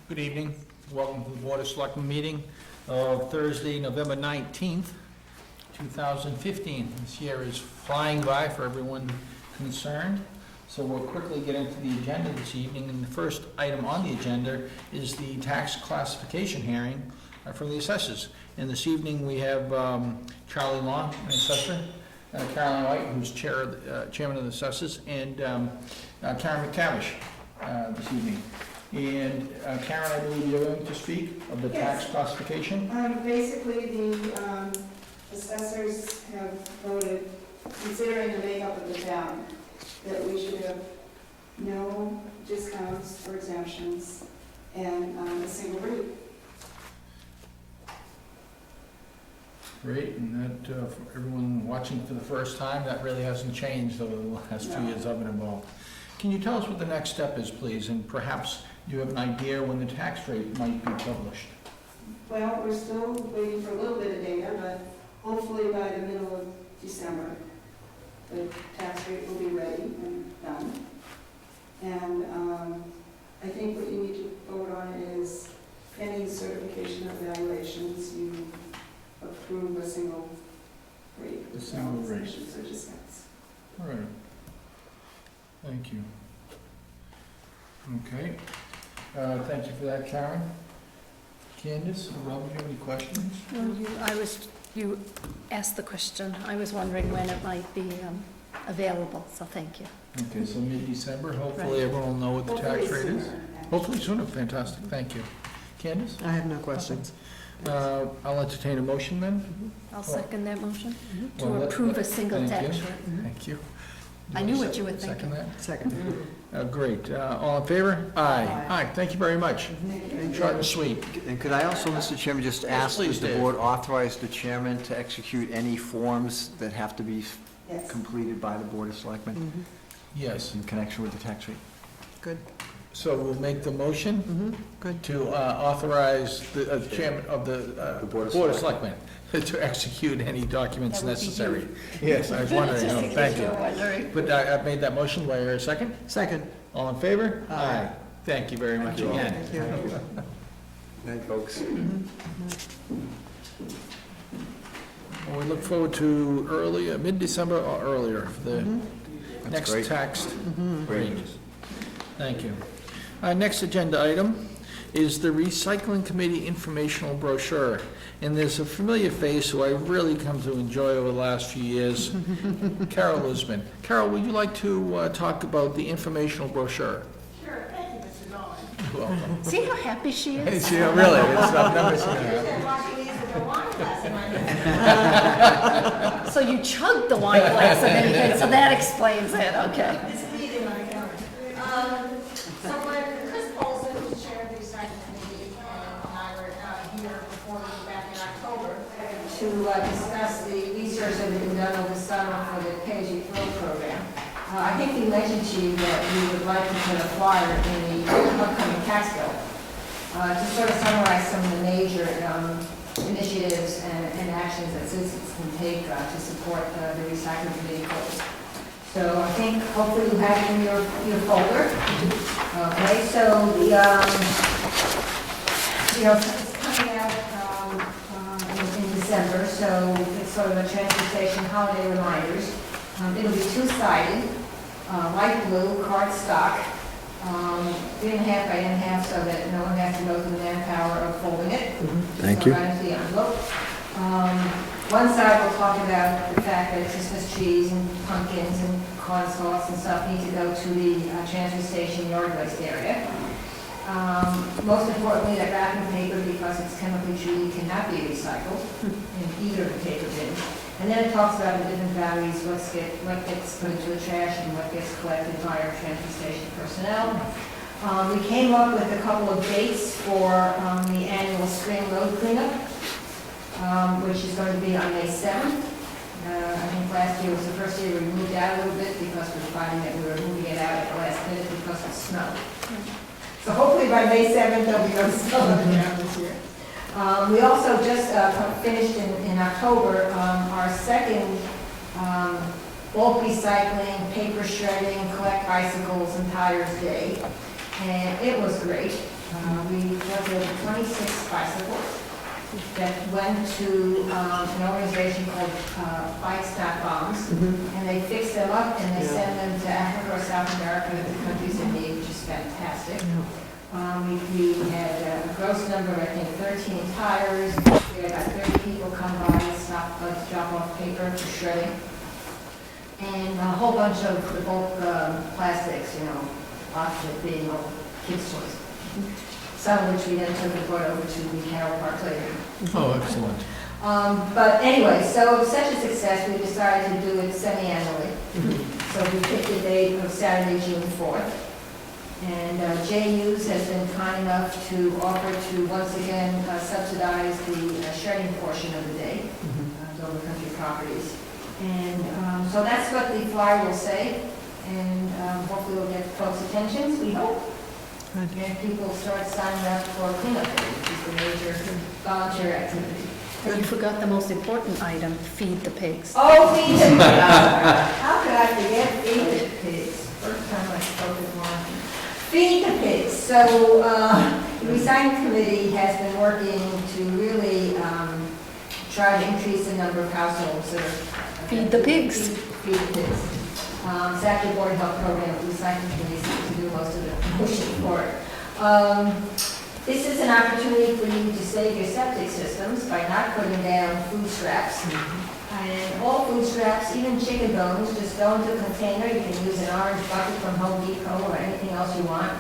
Good evening. Welcome to the Board of Selectmen meeting of Thursday, November 19th, 2015. This year is flying by for everyone concerned, so we'll quickly get into the agenda this evening. And the first item on the agenda is the tax classification hearing from the assessors. And this evening we have Charlie Long, an assessor, Carolyn White, who's chairman of the assessors, and Karen McTavish this evening. And Karen, I believe you're going to speak of the tax classification? Basically, the assessors have voted, considering the makeup of the town, that we should have no discounts or exemptions and a single rate. Great, and that, for everyone watching for the first time, that really hasn't changed over the last 2 years I've been involved. Can you tell us what the next step is, please, and perhaps you have an idea when the tax rate might be published? Well, we're still waiting for a little bit of data, but hopefully by the middle of December, the tax rate will be ready and done. And I think what you need to vote on is pending certification of valuations, you approve a single rate. A single rate. Or discounts. All right. Thank you. Okay. Thank you for that, Karen. Candace, Rob, do you have any questions? Well, you asked the question. I was wondering when it might be available, so thank you. Okay, so mid-December, hopefully Right. everyone will know what the tax Hopefully rate is. sooner, actually. Hopefully sooner, fantastic, thank you. Candace? I have no questions. I'll entertain a motion then. I'll second that motion Well, to let- approve a let- single thank tax you. rate. Thank you. I knew what you were Second thinking. that? Second. Great. All in favor? Aye. Aye. Aye, thank you very much. Short and sweet. And could I also, Mr. Chairman, just ask please, that the Dave. board authorize the chairman to execute any forms that have to be Yes. completed by the Board of Selectmen Yes. in connection with the tax rate? Good. So we'll make the motion Good. to authorize the chairman of the Board of Board of Selectmen to execute any documents That would be necessary. Yes, I was wondering, oh, thank you. But I've made that motion, do I hear a second? Second. All in favor? Aye. Thank you very much you all. again. Thank you. Night, folks. We look forward to mid-December or earlier, for the That's next great. taxed Great. ranges. Thank you. Next agenda item is the Recycling Committee informational brochure. And there's a familiar face who I've really come to enjoy over the last few years, Carol Lisbon. Carol, would you like to talk about the informational brochure? Sure, thank you, Mr. Nolan. You're welcome. See how happy she is? Yeah, really, I've never seen her. So you chugged the wine glass of anything, so that explains it, okay. So when Chris Paulson, who's chair of the Recycling Committee, and I were here before we were back in October to discuss the research that had been done over the summer for the pay-as-you-throw program, I think we mentioned to you that we would like to put a flyer in the upcoming tax bill to sort of summarize some of the major initiatives and actions that citizens can take to support the Recycling Committee goals. So I think hopefully you have it in your folder. Okay, so the, it's coming out in December, so it's sort of a transfer station holiday reminders. It'll be two-sided, light blue, cardstock, 3.5 by 1.5 so that no one has to go through the manpower of folding it. Thank So you. right into the envelope. One side will talk about the fact that Christmas trees and pumpkins and corn stalks and stuff need to go to the transfer station yard waste area. Most importantly, that wrapping paper, because it's chemically treated, cannot be recycled in either of the paper bins. And then it talks about the different values, what gets put into the trash and what gets collected by our transfer station personnel. We came up with a couple of dates for the annual spring road cleanup, which is going to be on May 7th. I think last year was the first year we moved out a little bit because we were finding that we were moving it out at the last minute because of snow. So hopefully by May 7th there'll be no snow on the ground this year. We also just finished in October our second bulk recycling, paper shredding, collect bicycles and tires day. And it was great. We donated 26 bicycles that went to an organization called Bikes Not Bombs, and they fix them up and they send them to Africa or South America, the countries in need, which is fantastic. We had a gross number, I think, 13 tires. We had about 30 people come by, stop, drop off paper for shredding, and a whole bunch of the bulk plastics, lots of it being all kids' toys. Some of which we then took and brought over to the Carroll Park later. Oh, excellent. But anyway, so such a success, we decided to do it semi-annually. So we picked the date of Saturday, June 4th. And JU's has been kind enough to offer to once again subsidize the shredding portion of the day, over country properties. And so that's what the flyer will say, and hopefully we'll get folks' attentions, we hope. And people start signing up for cleanup day, which is the major volunteer activity. And you forgot the most important item, feed the pigs. Oh, feed the pigs! How could I forget feed the pigs? First time I spoke with one. Feed the pigs. So the recycling committee has been working to really try to increase the number of households that are Feed the pigs. Feed the pigs. It's actually Board of Health program, the recycling committee seems to do most of the pushing for it. This is an opportunity for you to save your septic systems by not putting down food scraps. And all food scraps, even chicken bones, just go into a container. You can use an orange bucket from Home Depot or anything else you want.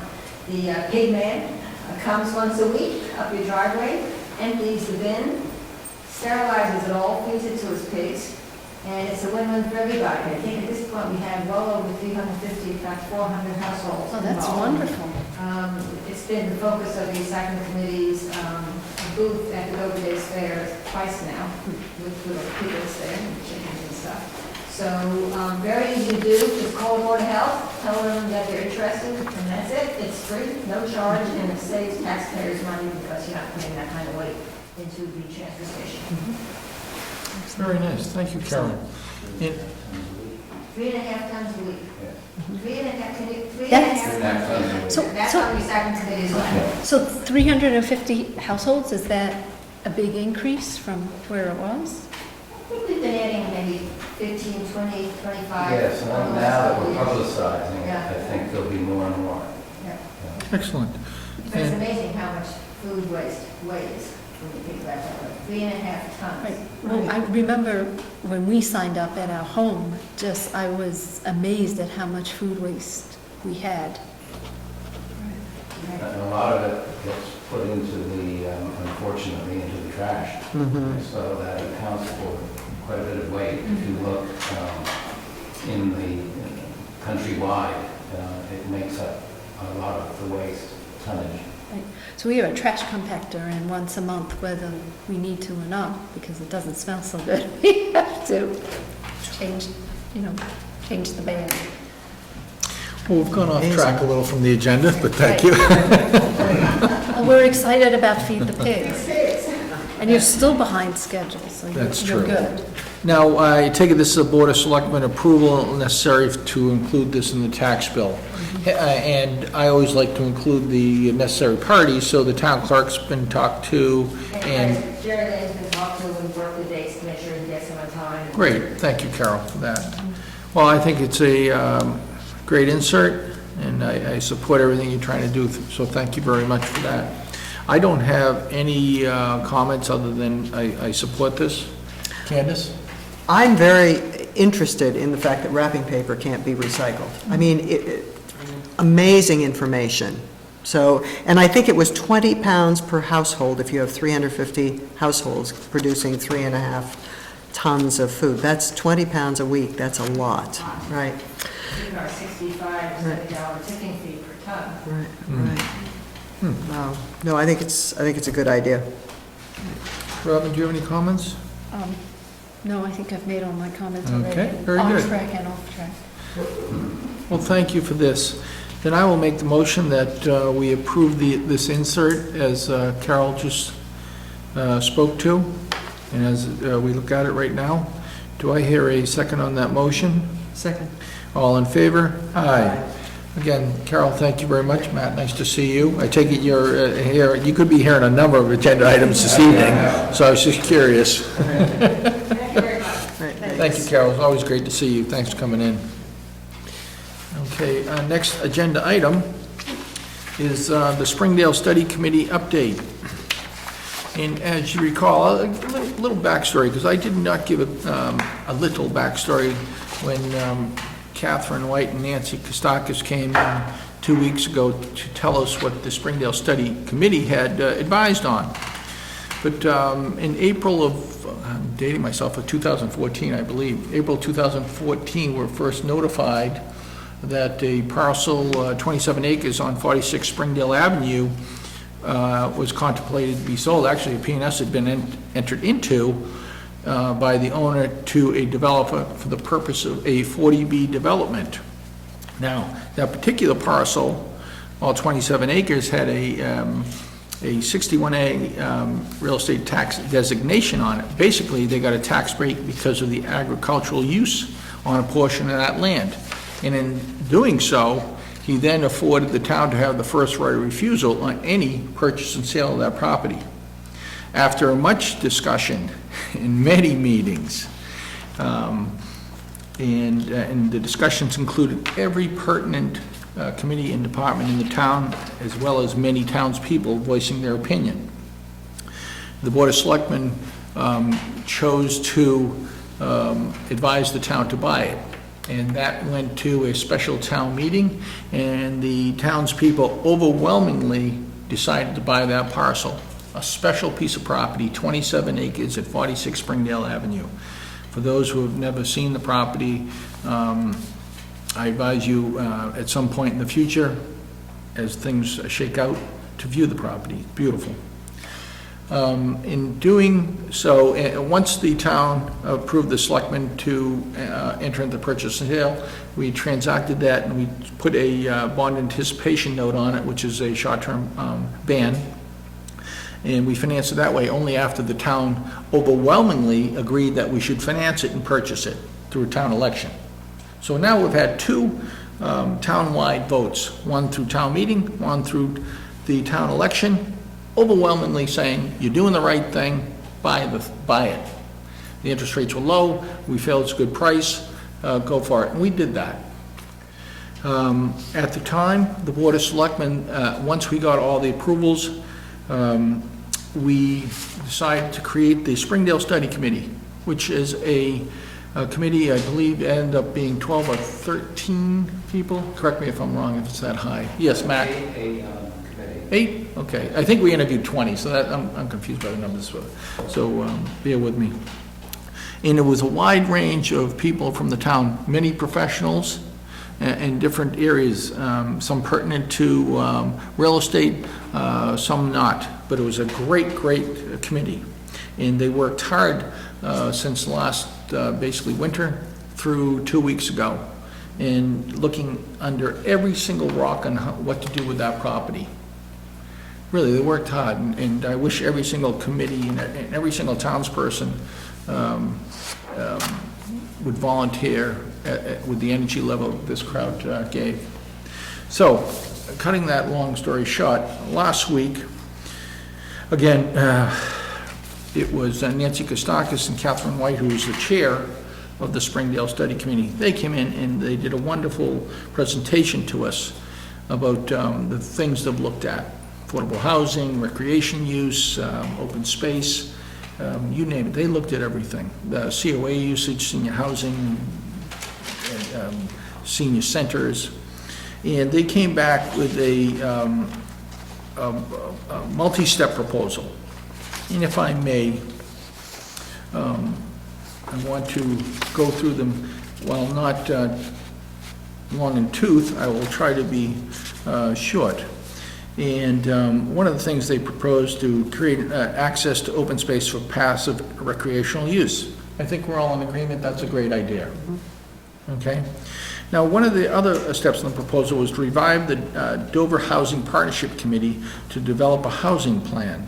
The pig man comes once a week up your driveway, empties the bin, sterilizes it all, feeds it to his pigs, and it's a win-win for everybody. I think at this point we have well over 350, in fact 400 households. Oh, that's involved. wonderful. It's been the focus of the recycling committee's booth at the Dover Days Fair twice now, with piglets there and chickens and stuff. So very easy to do. Just call Board of Health, tell them that you're interested, and that's it. It's free, no charge, and it saves taxpayers money because you're not putting that kind of weight into the transfer station. Very nice, thank you, Carol. And 3.5 tons a week. 3.5 That's- So, That's so, how the recycling committee is like. so 350 households, is that a big increase from where it was? I think we've been adding maybe 15, 20, 25. Yes, and now that we're publicizing it, Yeah. I think there'll be more and more. Excellent. But it's And- amazing how much food waste weighs when you think about that, like 3.5 tons. Right. Well, I remember when we signed up at our home, I was amazed at how much food waste we had. And a lot of it gets put into the, unfortunately, into the trash. So that accounts for quite a bit of weight. If you look in the countrywide, it makes up a lot of the waste tonnage. So we have a trash compactor, and once a month, whether we need to or not, because it doesn't smell so good, we have to change the bag. Well, we've gone off track a little from the agenda, but thank you. Well, we're excited about Feed the Pigs. And you're still behind schedule, so That's you're true. good. Now, I take it this is a Board of Selectmen approval necessary to include this in the tax bill. And I always like to include the necessary parties, so the town clerk's been talked to, and, Jerry Lane's been talked to, and work the dates to make sure he gets them on time. great, thank you, Carol, for that. Well, I think it's a great insert, and I support everything you're trying to do, so thank you very much for that. I don't have any comments other than I support this. Candace? I'm very interested in the fact that wrapping paper can't be recycled. I mean, amazing information. So, and I think it was 20 pounds per household if you have 350 households producing 3.5 tons of food. That's 20 pounds a week, that's a lot, right? Even our $65 or $70 tipping fee per ton. Right, right. Wow. No, I think it's a good idea. Robin, do you have any comments? No, I think I've made all my comments already. Okay, very On good. track and off track. Well, thank you for this. Then I will make the motion that we approve this insert as Carol just spoke to, and as we look at it right now. Do I hear a second on that motion? Second. All in favor? Aye. Again, Carol, thank you very much. Matt, nice to see you. I take it you're here, you could be hearing a number of agenda items this evening, so I was just curious. Thank you very much. Thank you, Carol. It's always great to see you. Thanks for coming in. Okay, next agenda item is the Springdale Study Committee update. And as you recall, a little backstory, because I did not give a little backstory when Catherine White and Nancy Kostakis came in 2 weeks ago to tell us what the Springdale Study Committee had advised on. But in April of, I'm dating myself, of 2014, I believe, April 2014, we were first notified that a parcel, 27 acres on 46 Springdale Avenue, was contemplated to be sold. Actually, a P&S had been entered into by the owner to a developer for the purpose of a 40B development. Now, that particular parcel, all 27 acres, had a 61A real estate tax designation on it. Basically, they got a tax break because of the agricultural use on a portion of that land. And in doing so, he then afforded the town to have the first right of refusal on any purchase and sale of that property. After much discussion in many meetings, and the discussions included every pertinent committee and department in the town, as well as many townspeople voicing their opinion. The Board of Selectmen chose to advise the town to buy it. And that went to a special town meeting, and the townspeople overwhelmingly decided to buy that parcel. A special piece of property, 27 acres at 46 Springdale Avenue. For those who have never seen the property, I advise you at some point in the future, as things shake out, to view the property. Beautiful. In doing so, once the town approved the selectmen to enter into purchase and sale, we transacted that and we put a bond anticipation note on it, which is a short-term ban. And we financed it that way only after the town overwhelmingly agreed that we should finance it and purchase it through a town election. So now we've had two town-wide votes, one through town meeting, one through the town election, overwhelmingly saying, you're doing the right thing, buy it. The interest rates were low, we felt it's a good price, go for it, and we did that. At the time, the Board of Selectmen, once we got all the approvals, we decided to create the Springdale Study Committee, which is a committee, I believe, ended up being 12 or 13 people. Correct me if I'm wrong, if it's that high. Yes, Matt? Committee. 8? Okay. I think we interviewed 20, so that, I'm confused by the numbers, so bear with me. And it was a wide range of people from the town, many professionals in different areas, some pertinent to real estate, some not. But it was a great committee. And they worked hard since last, basically winter through 2 weeks ago, and looking under every single rock on what to do with that property. Really, they worked hard, and I wish every single committee and every single townsperson would volunteer with the energy level this crowd gave. So, cutting that long story short, last week, again, it was Nancy Kostakis and Catherine White, who was the chair of the Springdale Study Committee. They came in and they did a wonderful presentation to us about the things they've looked at. Affordable housing, recreation use, open space, you name it. They looked at everything. The COA usage, senior housing, senior centers. And they came back with a multi-step proposal. And if I may, I want to go through them. While not long in tooth, I will try to be short. And one of the things they proposed to create access to open space for passive recreational use. I think we're all in agreement that's a great idea. Okay? Now, one of the other steps in the proposal was to revive the Dover Housing Partnership Committee to develop a housing plan.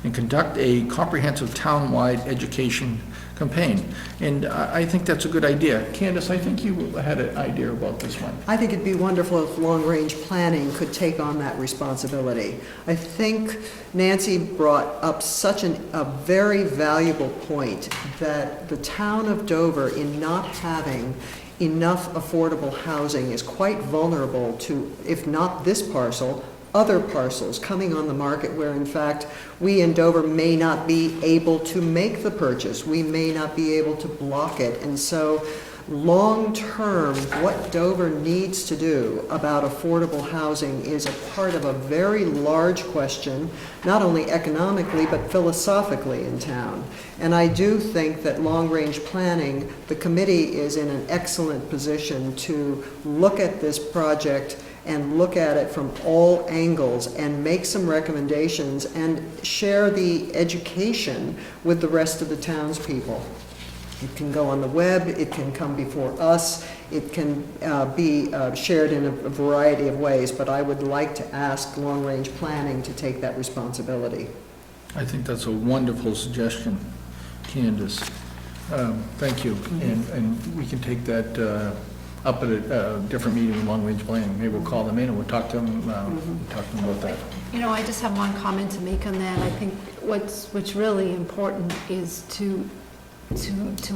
and conduct a comprehensive town-wide education campaign. And I think that's a good idea. Candace, I think you had an idea about this one. I think it'd be wonderful if long-range planning could take on that responsibility. I think Nancy brought up such a very valuable point that the town of Dover, in not having enough affordable housing, is quite vulnerable to, if not this parcel, other parcels coming on the market where in fact we in Dover may not be able to make the purchase. We may not be able to block it. And so long-term, what Dover needs to do about affordable housing is a part of a very large question, not only economically but philosophically in town. And I do think that long-range planning, the committee is in an excellent position to look at this project and look at it from all angles and make some recommendations and share the education with the rest of the townspeople. It can go on the web, it can come before us, it can be shared in a variety of ways, but I would like to ask long-range planning to take that responsibility. I think that's a wonderful suggestion, Candace. Thank you. And we can take that up at a different meeting in long-range planning. Maybe we'll call them in and we'll talk to them, about that. You know, I just have one comment to make on that. I think what's really important is to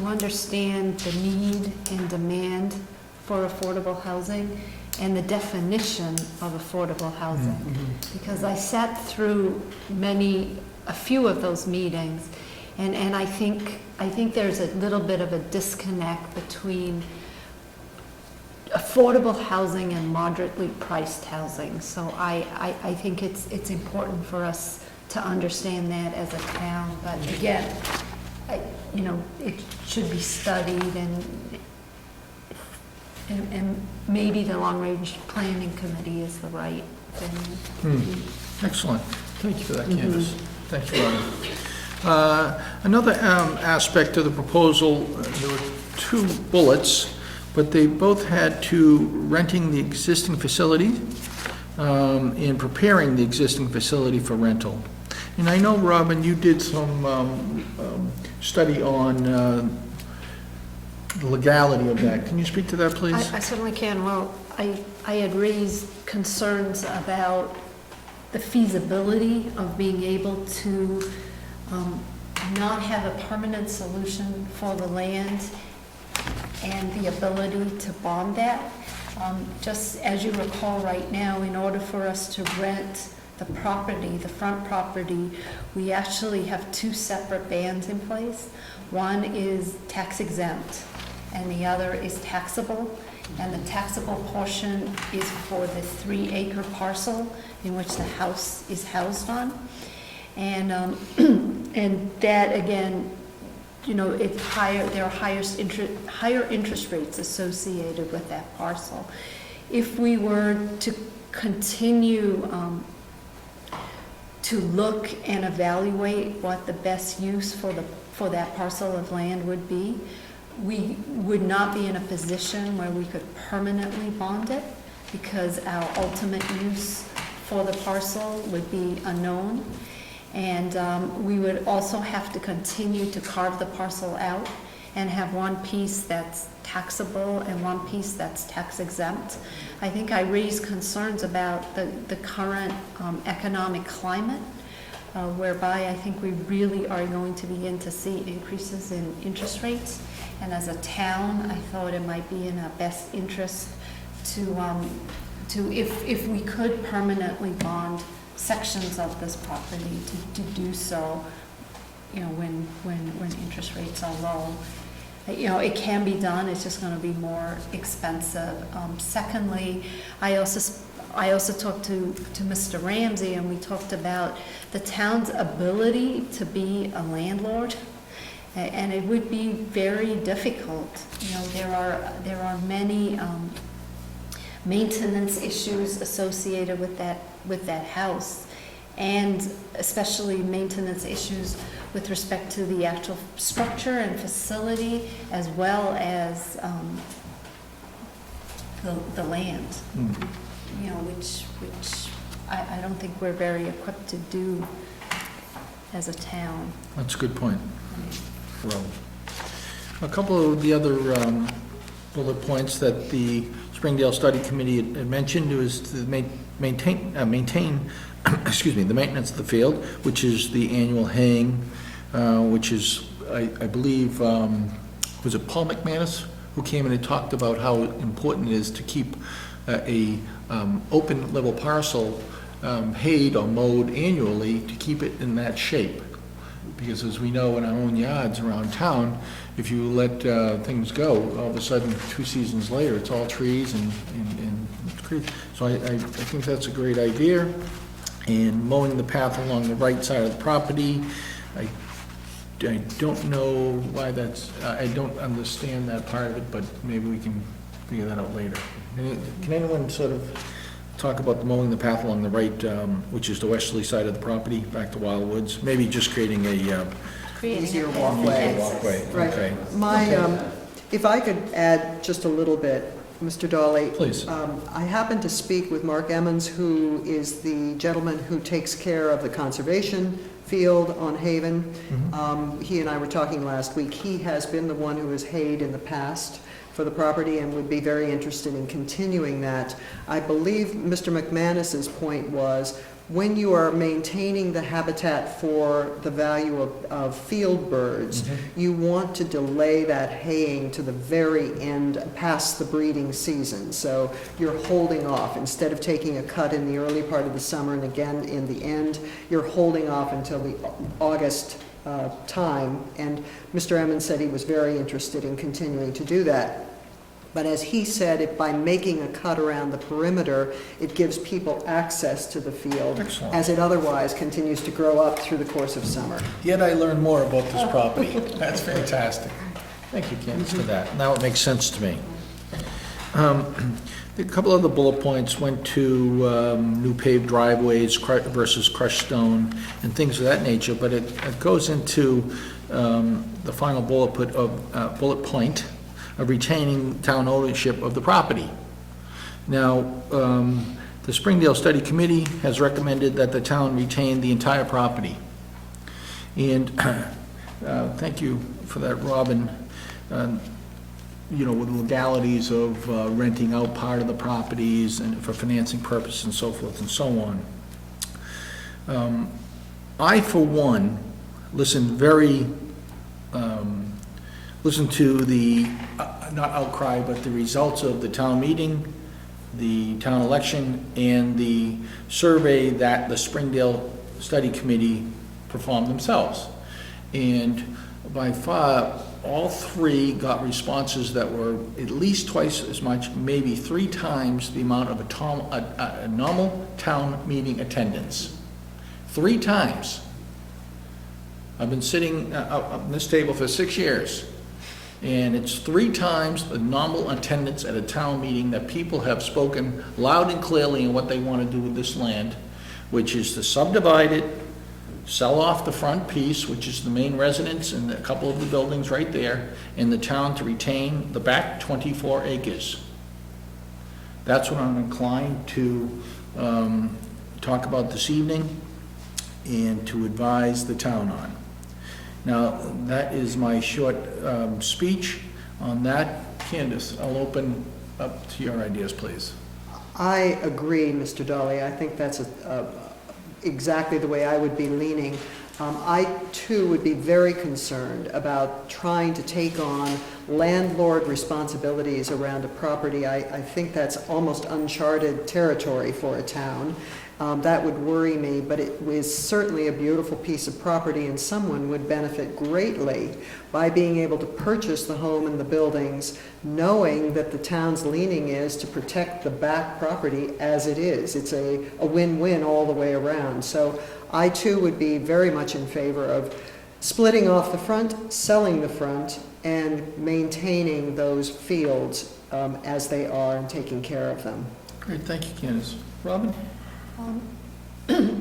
understand the need and demand for affordable housing and the definition of affordable housing. Because I sat through a few of those meetings, and I think there's a little bit of a disconnect between affordable housing and moderately priced housing. So I think it's important for us to understand that as a town. But again, it should be studied, and maybe the long-range planning committee is the right thing. Excellent. Thank you for that, Candace. Thanks, Robin. Another aspect of the proposal, there were 2 bullets, but they both had to renting the existing facility and preparing the existing facility for rental. And I know, Robin, you did some study on the legality of that. Can you speak to that, please? I certainly can. Well, I had raised concerns about the feasibility of being able to not have a permanent solution for the land and the ability to bond that. Just as you recall right now, in order for us to rent the property, the front property, we actually have 2 separate bans in place. One is tax exempt and the other is taxable. And the taxable portion is for the 3-acre parcel in which the house is housed on. And and that again, it's higher. There are higher interest rates associated with that parcel. If we were to continue to look and evaluate what the best use for that parcel of land would be, we would not be in a position where we could permanently bond it, because our ultimate use for the parcel would be unknown. And we would also have to continue to carve the parcel out and have one piece that's taxable and one piece that's tax exempt. I think I raised concerns about the current economic climate, whereby I think we really are going to begin to see increases in interest rates. And as a town, I thought it might be in our best interest to if we could permanently bond sections of this property, to do so, when interest rates are low. It can be done, it's just going to be more expensive. Secondly, I also talked to Mr. Ramsey, and we talked about the town's ability to be a landlord, and it would be very difficult. There are many maintenance issues associated with that house, and especially maintenance issues with respect to the actual structure and facility, as well as the land. Which I don't think we're very equipped to do as a town. That's a good point. Well, a couple of the other bullet points that the Springdale Study Committee had mentioned was to maintain, excuse me, the maintenance of the field, which is the annual haying, which is, I believe, was it Paul McManus who came in and talked about how important it is to keep a open level parcel hayed or mowed annually to keep it in that shape. Because as we know in our own yards around town, if you let things go, all of a sudden, 2 seasons later, it's all trees and trees. So I think that's a great idea. And mowing the path along the right side of the property, I don't know why that's, I don't understand that part of it, but maybe we can figure that out later. Can anyone sort of talk about the mowing the path along the right, which is the westerly side of the property, back to Wild Woods? Maybe just creating a Easier walkway. walkway. Right. Okay. If I could add just a little bit, Mr. Dolly. Please. I happened to speak with Mark Emmons, who is the gentleman who takes care of the conservation field on Haven. He and I were talking last week. He has been the one who has hayed in the past for the property and would be very interested in continuing that. I believe Mr. McManus's point was, when you are maintaining the habitat for the value of field birds, you want to delay that haying to the very end, past the breeding season. So you're holding off. Instead of taking a cut in the early part of the summer and again in the end, you're holding off until the August time. And Mr. Emmons said he was very interested in continuing to do that. But as he said, if by making a cut around the perimeter, it gives people access to the field. Excellent. As it otherwise continues to grow up through the course of summer. Yet I learned more about this property. That's fantastic. Thank you, Candace, for that. Now it makes sense to me. A couple other bullet points went to new paved driveways versus crushed stone and things of that nature, but it goes into the final bullet point of retaining town ownership of the property. Now, the Springdale Study Committee has recommended that the town retain the entire property. And thank you for that, Robin. You know, with legalities of renting out part of the properties and for financing purposes and so forth and so on. I, for one, listen to the, not outcry, but the results of the town meeting, the town election, and the survey that the Springdale Study Committee performed themselves. And by far, all three got responses that were at least twice as much, maybe 3 times the amount of a normal town meeting attendance. 3 times. I've been sitting at this table for 6 years, and it's 3 times the normal attendance at a town meeting that people have spoken loud and clearly in what they want to do with this land, which is to subdivide it, sell off the front piece, which is the main residence and a couple of the buildings right there, and the town to retain the back 24 acres. That's what I'm inclined to talk about this evening and to advise the town on. Now, that is my short speech on that. Candace, I'll open up to your ideas, please. I agree, Mr. Dolly. I think that's exactly the way I would be leaning. I, too, would be very concerned about trying to take on landlord responsibilities around a property. I think that's almost uncharted territory for a town. That would worry me, but it is certainly a beautiful piece of property, and someone would benefit greatly by being able to purchase the home and the buildings, knowing that the town's leaning is to protect the back property as it is. It's a win-win all the way around. So I, too, would be very much in favor of splitting off the front, selling the front, and maintaining those fields as they are and taking care of them. Great, thank you, Candace. Robin?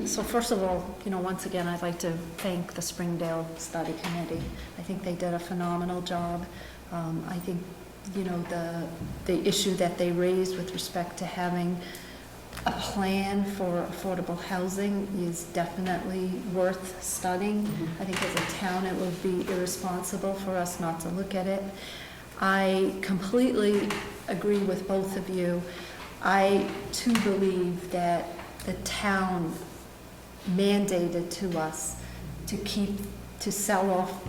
So first of all, once again, I'd like to thank the Springdale Study Committee. I think they did a phenomenal job. I think, the issue that they raised with respect to having a plan for affordable housing is definitely worth studying. I think as a town, it would be irresponsible for us not to look at it. I completely agree with both of you. I too believe that the town mandated to us to sell off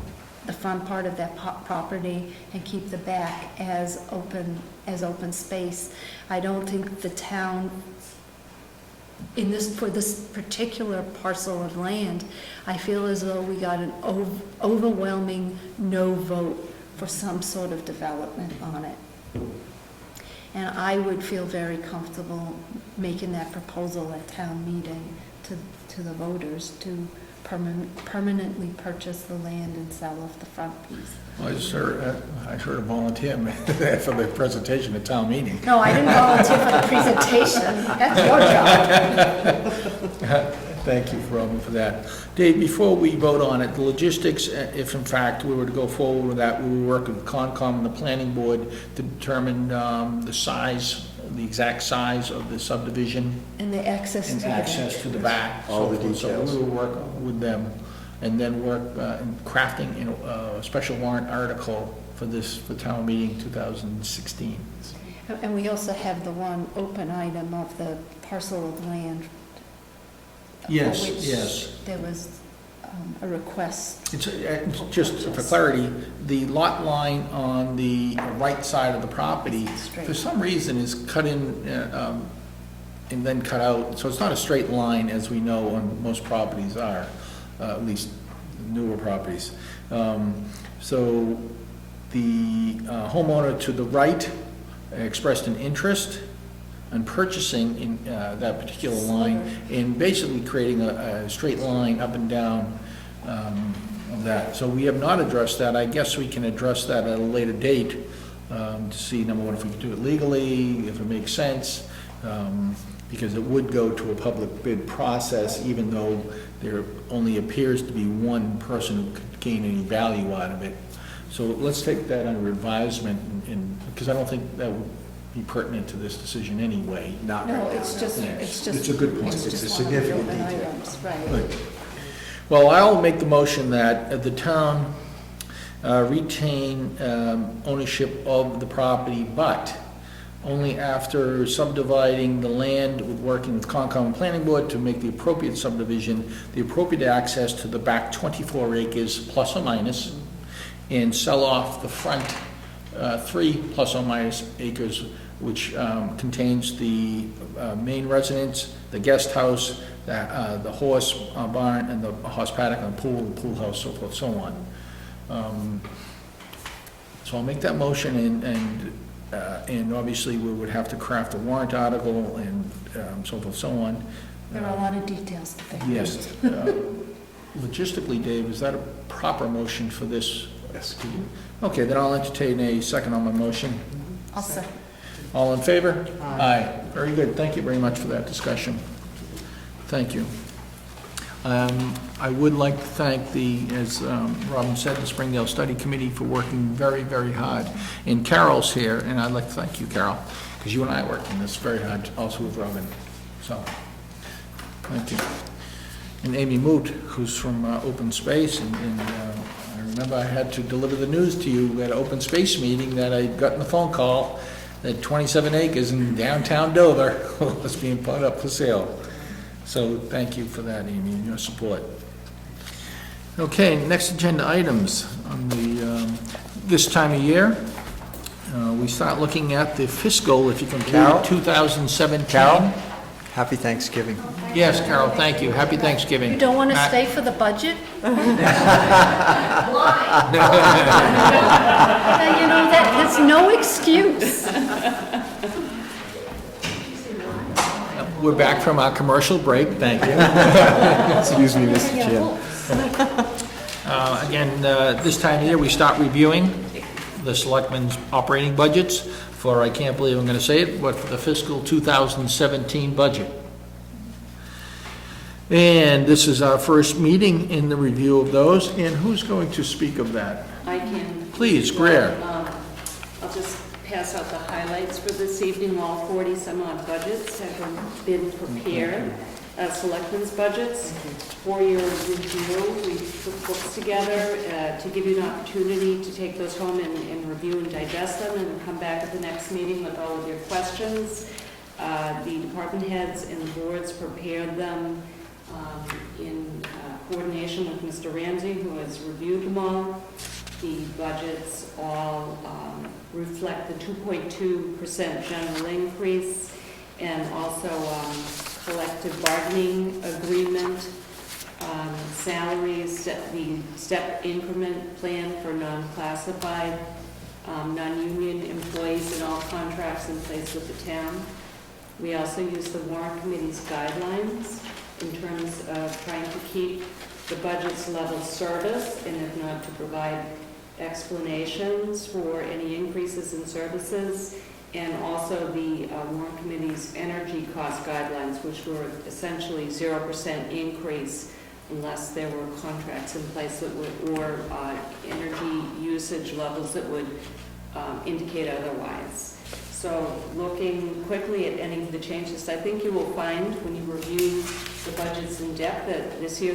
the front part of that property and keep the back as open space. I don't think the town, for this particular parcel of land, I feel as though we got an overwhelming no vote for some sort of development on it. And I would feel very comfortable making that proposal at town meeting to the voters to permanently purchase the land and sell off the front piece. Well, I heard a volunteer for the presentation at town meeting. No, I didn't volunteer for the presentation. That's your job. Thank you, Robin, for that. Dave, before we vote on it, the logistics, if in fact we were to go forward with that, we will work with Concom and the planning board to determine the size, the exact size of the subdivision And the access to and the back. access to the back. All the So details. we will work with them and then work in crafting a special warrant article for this, for town meeting 2016. And we also have the one open item of the parcel of land. for Yes, which yes. There was a request. It's just for clarity, the lot line on the right side of the property, Straight. for some reason, is cut in and then cut out. So it's not a straight line, as we know on most properties are, at least newer properties. So the homeowner to the right expressed an interest in purchasing in that particular line and basically creating a straight line up and down of that. So we have not addressed that. I guess we can address that at a later date to see, number one, if we can do it legally, if it makes sense, because it would go to a public bid process, even though there only appears to be one person who could gain any value out of it. So let's take that under advisement, and because I don't think that would be pertinent to this decision anyway. Not No, right now. it's just, Yeah. it's just. It's a good point. It's It's a just one of the significant open detail. items, right. Good. Well, I'll make the motion that the town retain ownership of the property, but only after subdividing the land, with working with Concom and Planning Board to make the appropriate subdivision, the appropriate access to the back 24 acres plus or minus, and sell off the front 3 plus or minus acres, which contains the main residence, the guest house, the horse barn, and the horse paddock, and the pool house, so forth, so on. So I'll make that motion, and obviously we would have to craft a warrant article and so forth, so on. There are a lot of details to think. Yes. Logistically, Dave, is that a proper motion for this? Yes. Okay, then I'll entertain a second on my motion. I'll second. All in favor? Aye. Very good. Thank you very much for that discussion. Thank you. I would like to thank as Robin said, the Springdale Study Committee for working very, very hard. And Carol's here, and I'd like to thank you, Carol, because you and I worked on this very hard, also with Robin. So, thank you. And Amy Moot, who's from Open Space, and I remember I had to deliver the news to you at an open space meeting that I got in a phone call that 27 acres in downtown Dover was being put up for sale. So thank you for that, Amy, and your support. Okay, next agenda items. On the this time of year, we start looking at the fiscal, if you can Carol? believe, 2017. Carol? Happy Thanksgiving. Yes, Carol, thank you. Happy Thanksgiving. You don't want to Matt? stay for the budget? That's no excuse. We're back from our commercial break, thank you. Excuse me, Mr. Chair. Again, this time of year, we start reviewing the Selectmen's operating budgets for, I can't believe I'm going to say it, but for the fiscal 2017 budget. And this is our first meeting in the review of those, and who's going to speak of that? I can. Please, Greer. I'll just pass out the highlights for this evening. All 40-some-odd budgets have been prepared, Selectmen's budgets. For your review, we put books together to give you an opportunity to take those home and review and digest them, and come back at the next meeting with all of your questions. The department heads and the boards prepared them in coordination with Mr. Ramsey, who has reviewed them all. The budgets all reflect the 2.2% general increase, and also collective bargaining agreement, salaries, the step increment plan for non-classified, non-union employees, and all contracts in place with the town. We also use the Warrant Committee's guidelines in terms of trying to keep the budget's level service, and if not, to provide explanations for any increases in services, and also the Warrant Committee's energy cost guidelines, which were essentially 0% increase unless there were contracts in place that would, or energy usage levels that would indicate otherwise. So looking quickly at any of the changes, I think you will find when you review the budgets in depth that this year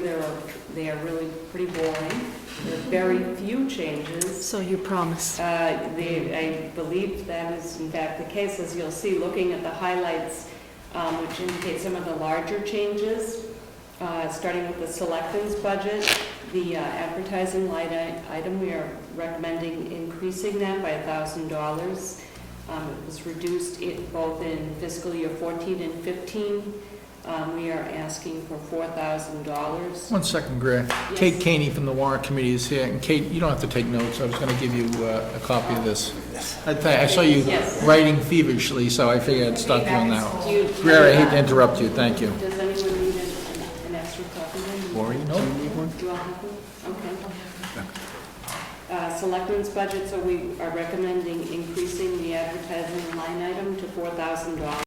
they are really pretty boring. There are very few changes. So you promise. I believe that is in fact the case, as you'll see looking at the highlights, which indicate some of the larger changes, starting with the Selectmen's budget. The advertising line item, we are recommending increasing that by $1,000. It was reduced both in fiscal year 14 and 15. We are asking for $4,000. 1 second, Greg. Yes. Kate Caney from the Warrant Committee is here. And Kate, you don't have to take notes. I was going to give you a copy of this. I saw you Yes. writing feverishly, so I figured I'd stop you on that one. Do you- Greer, I hate to interrupt you. Thank you. Does anyone need an extra copy then? Lori, no? Do you all have one? Okay. Selectmen's budget, so we are recommending increasing the advertising line item to $4,000.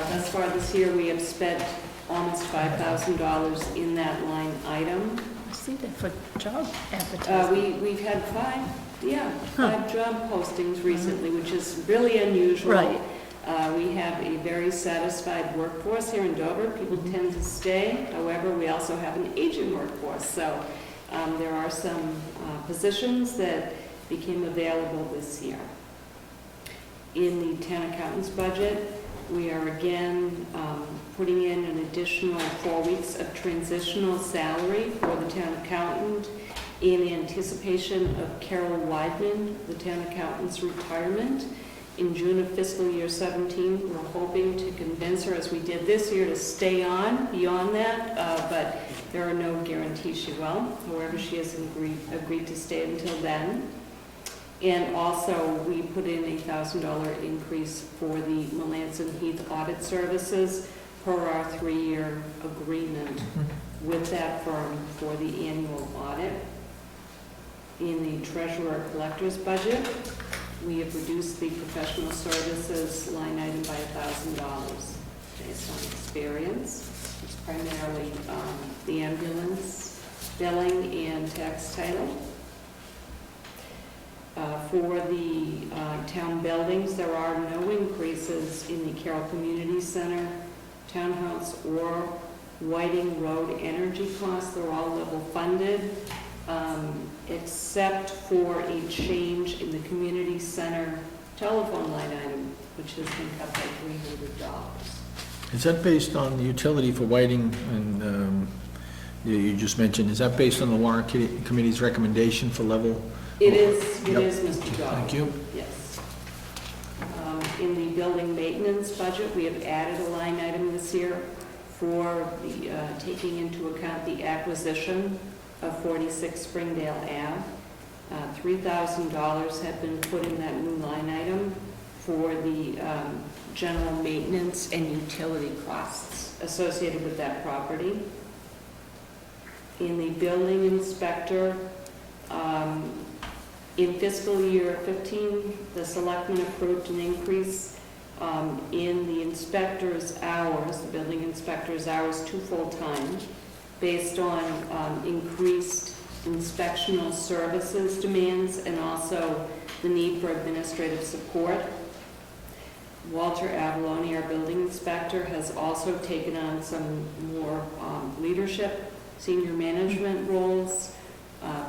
Thus far this year, we have spent almost $5,000 in that line item. I see that for job advertising. We've had five job postings recently, which is really unusual. Right. We have a very satisfied workforce here in Dover. People tend to stay. However, we also have an aging workforce. So there are some positions that became available this year. In the town accountant's budget, we are again putting in an additional 4 weeks of transitional salary for the town accountant in anticipation of Carol Weidman, the town accountant's retirement in June of fiscal year 17. We're hoping to convince her, as we did this year, to stay on beyond that, but there are no guarantees she will. However, she has agreed to stay until then. And also, we put in a $1,000 increase for the Melanson Heath audit services per our 3-year agreement with that firm for the annual audit. In the treasurer collector's budget, we have reduced the professional services line item by $1,000 based on experience. It's primarily the ambulance, billing, and tax title. For the town buildings, there are no increases in the Carroll Community Center, Townhouse, or Whiting Road energy costs. They're all level funded, except for a change in the Community Center telephone line item, which has been cut by $300. Is that based on the utility for Whiting and you just mentioned? Is that based on the Warrant Committee's recommendation for level? It is, Yep. Mr. Dodd. Thank you. Yes. In the building maintenance budget, we have added a line item this year for the, taking into account the acquisition of 46 Springdale Ave. $3,000 had been put in that new line item for the general maintenance and utility costs associated with that property. In the building inspector, In fiscal year 15, the selectmen approved an increase in the inspector's hours, the building inspector's hours to full-time, based on increased inspectional services demands and also the need for administrative support. Walter Avalone, our building inspector, has also taken on some more leadership, senior management roles.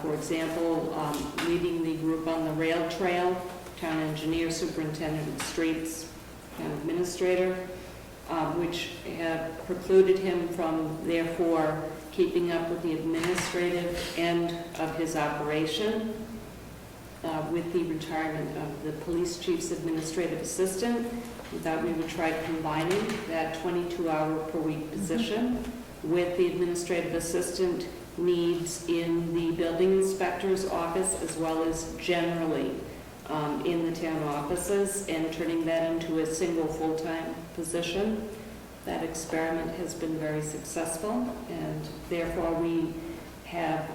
For example, leading the group on the rail trail, town engineer, superintendent of streets, town administrator, which have precluded him from, therefore, keeping up with the administrative end of his operation. With the retirement of the police chief's administrative assistant, we thought we would try combining that 22-hour-per-week position with the administrative assistant needs in the building inspector's office as well as generally in the town offices, and turning that into a single full-time position. That experiment has been very successful, and therefore we have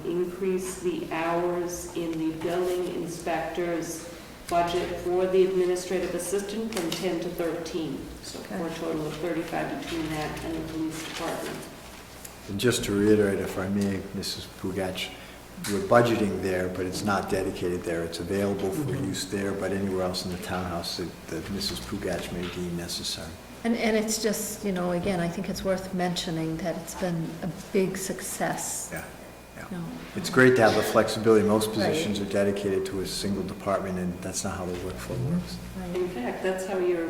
increased the hours in the building inspector's budget for the administrative assistant from 10 to 13, so for a total of 35 between that and the police department. And just to reiterate, if I may, Mrs. Pugach, we're budgeting there, but it's not dedicated there. It's available for use there, but anywhere else in the townhouse that Mrs. Pugach may deem necessary. And it's just, again, I think it's worth mentioning that it's been a big success. Yeah, yeah. You know. It's great to have the flexibility. Most positions are dedicated to a single department, and that's not how the workflow works. In fact, that's how your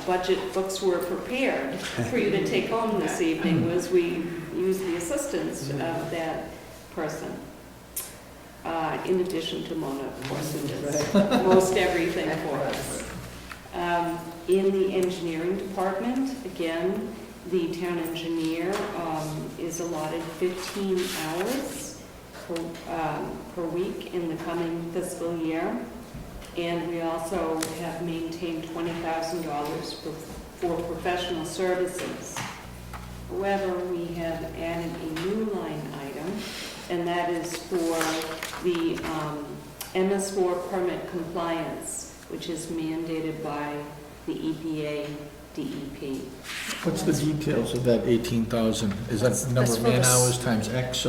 budget books were prepared for you to take home this evening, was we used the assistance of that person. In addition to Mona, of course, who does most everything for us. In the engineering department, again, the town engineer is allotted 15 hours per week in the coming fiscal year. And we also have maintained $20,000 for professional services. However, we have added a new line item, and that is for the MS4 permit compliance, which is mandated by the EPA, DEP. What's the details of that 18,000? Is that the number of man hours times X?